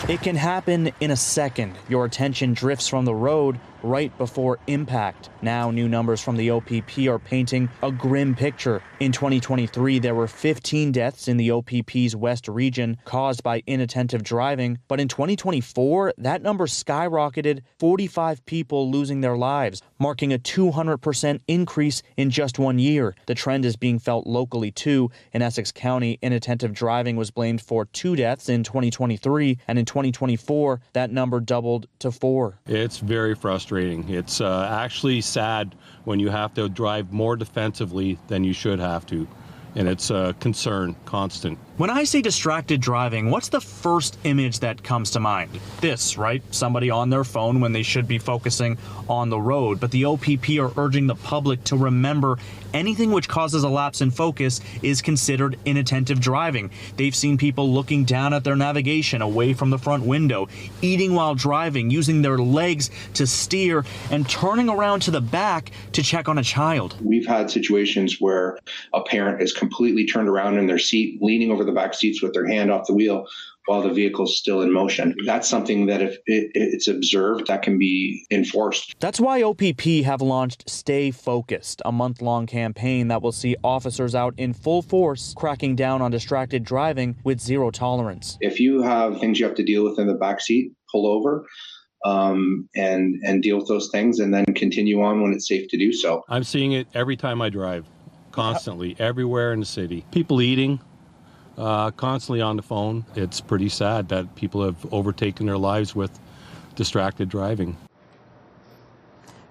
It can happen in a second. Your attention drifts from the road right before impact. Now, new numbers from the OPP are painting a grim picture. In 2023, there were 15 deaths in the OPP's West region caused by inattentive driving. But in 2024, that number skyrocketed, 45 people losing their lives, marking a 200% increase in just 1 year. The trend is being felt locally, too. In Essex County, inattentive driving was blamed for 2 deaths in 2023, and in 2024, that number doubled to 4. It's very frustrating. It's actually sad when you have to drive more defensively than you should have to. And it's a concern, constant. When I say distracted driving, what's the first image that comes to mind? This, right? Somebody on their phone when they should be focusing on the road. But the OPP are urging the public to remember anything which causes a lapse in focus is considered inattentive driving. They've seen people looking down at their navigation away from the front window, eating while driving, using their legs to steer, and turning around to the back to check on a child. We've had situations where a parent is completely turned around in their seat, leaning over the back seats with their hand off the wheel while the vehicle's still in motion. That's something that if it's observed, that can be enforced. That's why OPP have launched Stay Focused, a month-long campaign that will see officers out in full force cracking down on distracted driving with zero tolerance. If you have things you have to deal with in the back seat, pull over and deal with those things and then continue on when it's safe to do so. I'm seeing it every time I drive, constantly, everywhere in the city. People eating, constantly on the phone. It's pretty sad that people have overtaken their lives with distracted driving.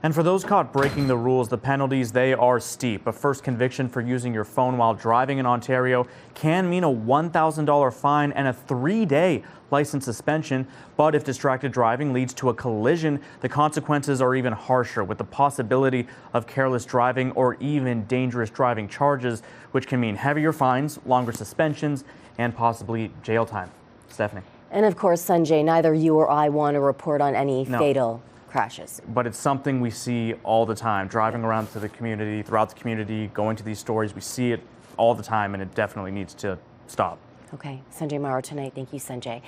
And for those caught breaking the rules, the penalties, they are steep. A first conviction for using your phone while driving in Ontario can mean a $1,000 fine and a 3-day license suspension. But if distracted driving leads to a collision, the consequences are even harsher, with the possibility of careless driving or even dangerous driving charges, which can mean heavier fines, longer suspensions, and possibly jail time. Stephanie. And of course, Sanjay, neither you or I want to report on any fatal crashes. But it's something we see all the time, driving around to the community, throughout the community, going to these stories. We see it all the time, and it definitely needs to stop. Okay, Sanjay Maru tonight. Thank you, Sanjay.